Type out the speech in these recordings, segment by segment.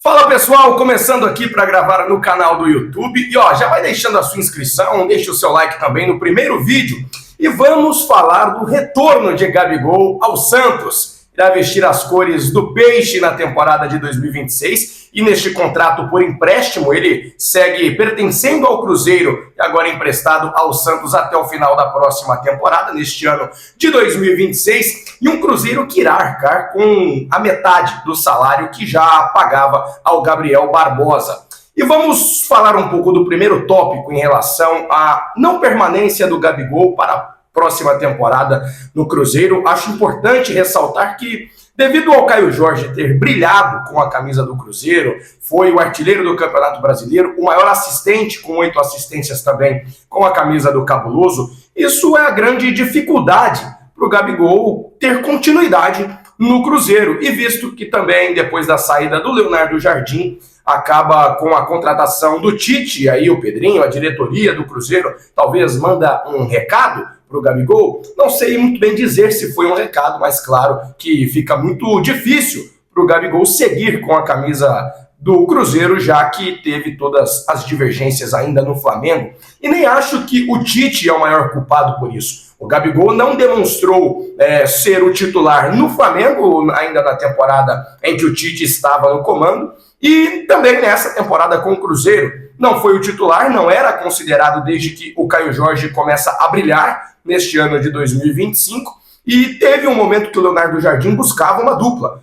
Fala pessoal, começando aqui para gravar no canal do YouTube e já vai deixando a sua inscrição, deixa o seu like também no primeiro vídeo e vamos falar do retorno de Gabigol ao Santos. Irá vestir as cores do Peixe na temporada de 2026 e neste contrato por empréstimo ele segue pertencendo ao Cruzeiro e agora emprestado ao Santos até o final da próxima temporada, neste ano de 2026, e um Cruzeiro que irá arcar com a metade do salário que já pagava ao Gabriel Barbosa. E vamos falar um pouco do primeiro tópico em relação à não permanência do Gabigol para a próxima temporada no Cruzeiro. Acho importante ressaltar que, devido ao Caio Jorge ter brilhado com a camisa do Cruzeiro, foi o artilheiro do Campeonato Brasileiro, o maior assistente, com 8 assistências também com a camisa do Cabuloso, isso é a grande dificuldade para o Gabigol ter continuidade no Cruzeiro. E visto que também, depois da saída do Leonardo Jardim, acaba com a contratação do Tite, aí o Pedrinho, a diretoria do Cruzeiro, talvez manda um recado para o Gabigol. Não sei muito bem dizer se foi um recado, mas claro que fica muito difícil para o Gabigol seguir com a camisa do Cruzeiro, já que teve todas as divergências ainda no Flamengo. E nem acho que o Tite é o maior culpado por isso. O Gabigol não demonstrou ser o titular no Flamengo, ainda na temporada em que o Tite estava no comando, e também nessa temporada com o Cruzeiro. Não foi o titular, não era considerado desde que o Caio Jorge começa a brilhar neste ano de 2025, e teve um momento que o Leonardo Jardim buscava uma dupla,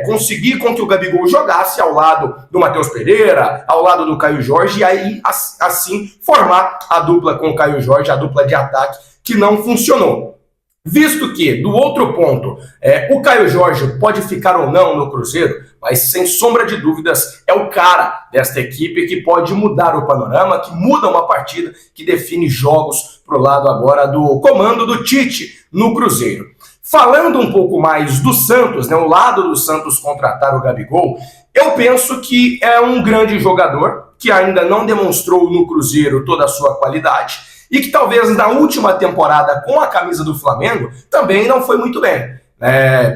conseguir com que o Gabigol jogasse ao lado do Matheus Pereira, ao lado do Caio Jorge, e aí assim formar a dupla com o Caio Jorge, a dupla de ataque, que não funcionou. Visto que, do outro ponto, o Caio Jorge pode ficar ou não no Cruzeiro, mas sem sombra de dúvidas é o cara desta equipe que pode mudar o panorama, que muda uma partida, que define jogos para o lado agora do comando do Tite no Cruzeiro. Falando um pouco mais do Santos, o lado do Santos contratar o Gabigol, eu penso que é um grande jogador que ainda não demonstrou no Cruzeiro toda a sua qualidade e que talvez na última temporada com a camisa do Flamengo também não foi muito bem.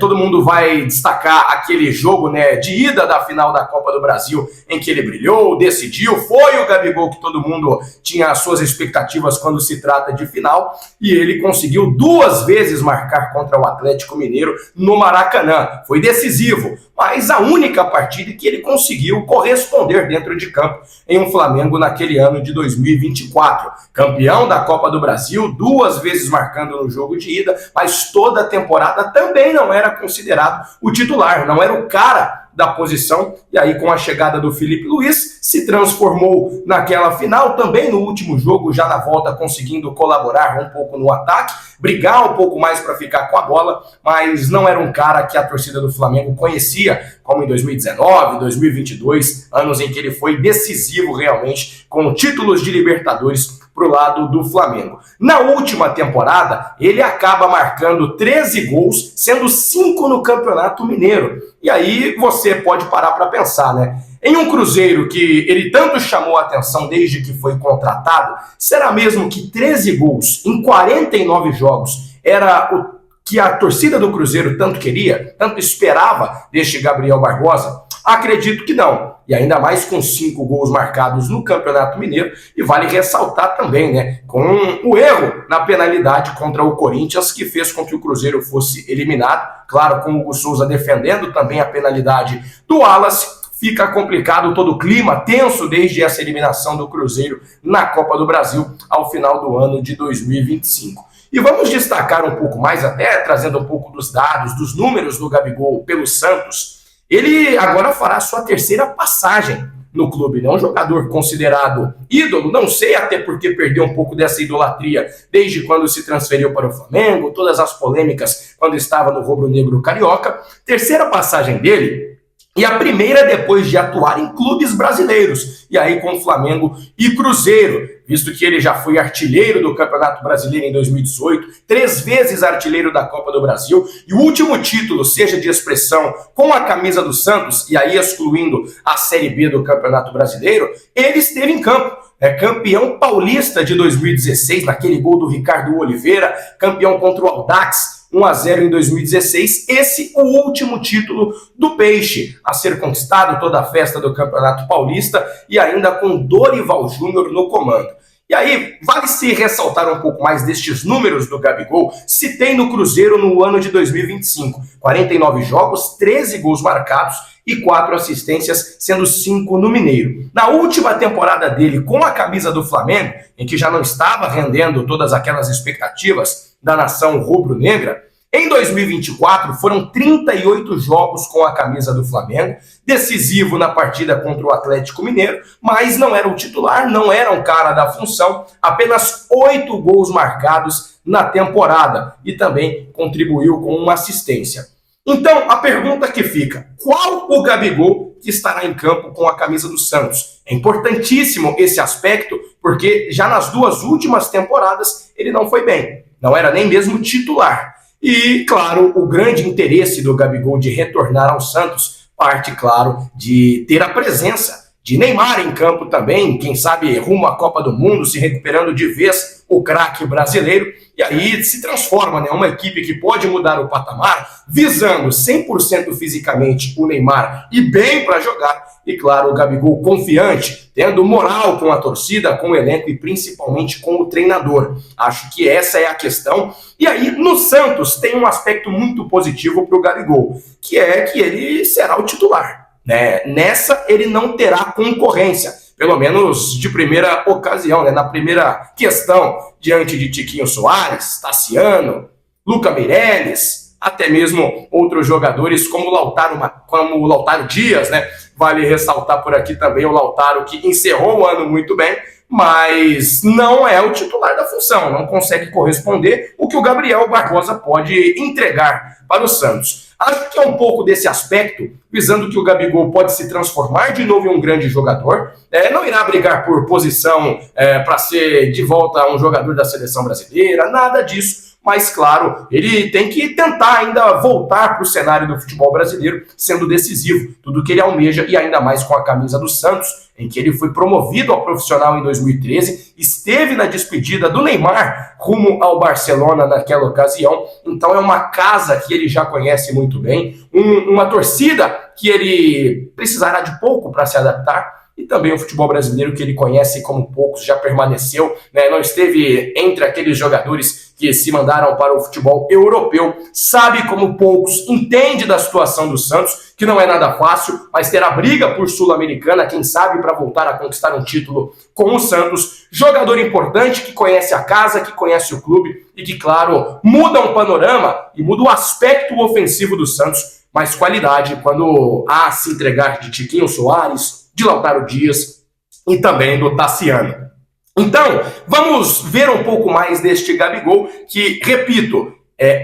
Todo mundo vai destacar aquele jogo de ida da final da Copa do Brasil em que ele brilhou, decidiu, foi o Gabigol que todo mundo tinha as suas expectativas quando se trata de final, e ele conseguiu 2 vezes marcar contra o Atlético Mineiro no Maracanã. Foi decisivo, mas a única partida que ele conseguiu corresponder dentro de campo em um Flamengo naquele ano de 2024. Campeão da Copa do Brasil, 2 vezes marcando no jogo de ida, mas toda a temporada também não era considerado o titular, não era o cara da posição, e aí com a chegada do Felipe Luiz, se transformou naquela final, também no último jogo, já na volta conseguindo colaborar um pouco no ataque, brigar um pouco mais para ficar com a bola, mas não era um cara que a torcida do Flamengo conhecia, como em 2019, 2022, anos em que ele foi decisivo realmente, com títulos de Libertadores pro lado do Flamengo. Na última temporada, ele acaba marcando 13 gols, sendo 5 no Campeonato Mineiro. E aí você pode parar para pensar, em um Cruzeiro que ele tanto chamou a atenção desde que foi contratado, será mesmo que 13 gols em 49 jogos era o que a torcida do Cruzeiro tanto queria, tanto esperava deste Gabriel Barbosa? Acredito que não. E ainda mais com 5 gols marcados no Campeonato Mineiro. E vale ressaltar também, com o erro na penalidade contra o Corinthians, que fez com que o Cruzeiro fosse eliminado. Claro, com o Hugo Souza defendendo também a penalidade do Wallace. Fica complicado todo o clima tenso desde essa eliminação do Cruzeiro na Copa do Brasil ao final do ano de 2025. E vamos destacar um pouco mais, até trazendo um pouco dos dados, dos números do Gabigol pelo Santos. Ele agora fará sua 3ª passagem no clube, um jogador considerado ídolo, não sei até porque perdeu um pouco dessa idolatria desde quando se transferiu para o Flamengo, todas as polêmicas quando estava no rubro-negro carioca. 3ª passagem dele, e a primeira depois de atuar em clubes brasileiros, e aí com Flamengo e Cruzeiro, visto que ele já foi artilheiro do Campeonato Brasileiro em 2018, 3 vezes artilheiro da Copa do Brasil, e o último título, seja de expressão, com a camisa do Santos, e aí excluindo a Série B do Campeonato Brasileiro, ele esteve em campo. Campeão paulista de 2016, naquele gol do Ricardo Oliveira, campeão contra o Audax, 1-0 em 2016, esse o último título do Peixe a ser conquistado, toda a festa do Campeonato Paulista e ainda com Dorival Júnior no comando. E aí, vale se ressaltar um pouco mais destes números do Gabigol, se tem no Cruzeiro no ano de 2025. 49 jogos, 13 gols marcados e 4 assistências, sendo 5 no Mineiro. Na última temporada dele com a camisa do Flamengo, em que já não estava rendendo todas aquelas expectativas da nação rubro-negra, em 2024 foram 38 jogos com a camisa do Flamengo, decisivo na partida contra o Atlético Mineiro, mas não era o titular, não era um cara da função, apenas 8 gols marcados na temporada e também contribuiu com uma assistência. Então, a pergunta que fica, qual o Gabigol que estará em campo com a camisa do Santos? É importantíssimo esse aspecto, porque já nas 2 últimas temporadas ele não foi bem, não era nem mesmo titular. E, claro, o grande interesse do Gabigol de retornar ao Santos parte, claro, de ter a presença de Neymar em campo também, quem sabe rumo à Copa do Mundo, se recuperando de vez o craque brasileiro, e aí se transforma, né, uma equipe que pode mudar o patamar, visando 100% fisicamente o Neymar e bem para jogar, e claro, o Gabigol confiante, tendo moral com a torcida, com o elenco e principalmente com o treinador. Acho que essa é a questão. E aí, no Santos, tem um aspecto muito positivo para o Gabigol, que é que ele será o titular, né? Nessa, ele não terá concorrência, pelo menos de primeira ocasião, né? Na primeira questão, diante de Tiquinho Soares, Tassiano, Luca Meireles, até mesmo outros jogadores como o Lautaro Dias, né? Vale ressaltar por aqui também o Lautaro, que encerrou o ano muito bem, mas não é o titular da função, não consegue corresponder o que o Gabriel Barbosa pode entregar para o Santos. Acho que é um pouco desse aspecto, visando que o Gabigol pode se transformar de novo em um grande jogador, não irá brigar por posição para ser de volta um jogador da seleção brasileira, nada disso. Mas, claro, ele tem que tentar ainda voltar para o cenário do futebol brasileiro, sendo decisivo, tudo que ele almeja, e ainda mais com a camisa do Santos, em que ele foi promovido ao profissional em 2013, esteve na despedida do Neymar rumo ao Barcelona naquela ocasião, então é uma casa que ele já conhece muito bem, uma torcida que ele precisará de pouco para se adaptar, e também o futebol brasileiro que ele conhece como poucos, já permaneceu, né? Não esteve entre aqueles jogadores que se mandaram para o futebol europeu, sabe como poucos, entende da situação do Santos, que não é nada fácil, mas terá briga por Sul-Americana, quem sabe para voltar a conquistar um título com o Santos. Jogador importante que conhece a casa, que conhece o clube e que, claro, muda um panorama e muda o aspecto ofensivo do Santos, mais qualidade quando há se entregar de Tiquinho Soares, de Lautaro Dias e também do Tassiano. Então, vamos ver um pouco mais deste Gabigol, que, repito,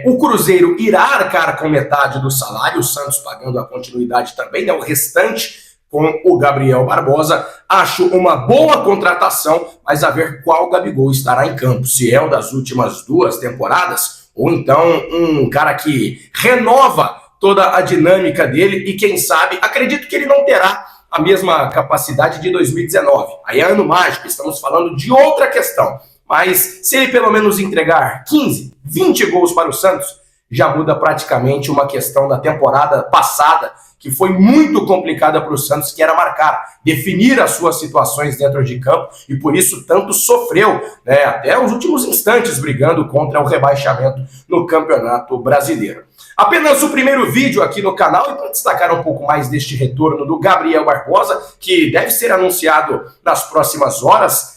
o Cruzeiro irá arcar com metade do salário, o Santos pagando a continuidade também, né, o restante com o Gabriel Barbosa. Acho uma boa contratação, mas a ver qual Gabigol estará em campo, se é o das últimas 2 temporadas, ou então um cara que renova toda a dinâmica dele e, quem sabe, acredito que ele não terá a mesma capacidade de 2019. Aí é ano mágico, estamos falando de outra questão. Mas se ele pelo menos entregar 15, 20 gols para o Santos, já muda praticamente uma questão da temporada passada, que foi muito complicada para o Santos, que era marcar, definir as suas situações dentro de campo, e por isso tanto sofreu, né, até os últimos instantes brigando contra o rebaixamento no Campeonato Brasileiro. Apenas o primeiro vídeo aqui no canal, e para destacar um pouco mais deste retorno do Gabriel Barbosa, que deve ser anunciado nas próximas horas,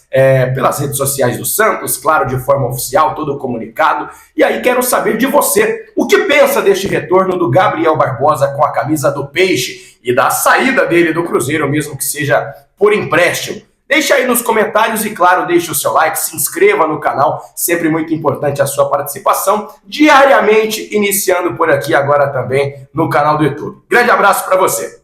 pelas redes sociais do Santos, claro, de forma oficial, todo comunicado. E aí quero saber de você, o que pensa deste retorno do Gabriel Barbosa com a camisa do Peixe e da saída dele do Cruzeiro, mesmo que seja por empréstimo? Deixa aí nos comentários e, claro, deixe o seu like, se inscreva no canal, sempre muito importante a sua participação, diariamente iniciando por aqui agora também no canal do YouTube. Grande abraço para você!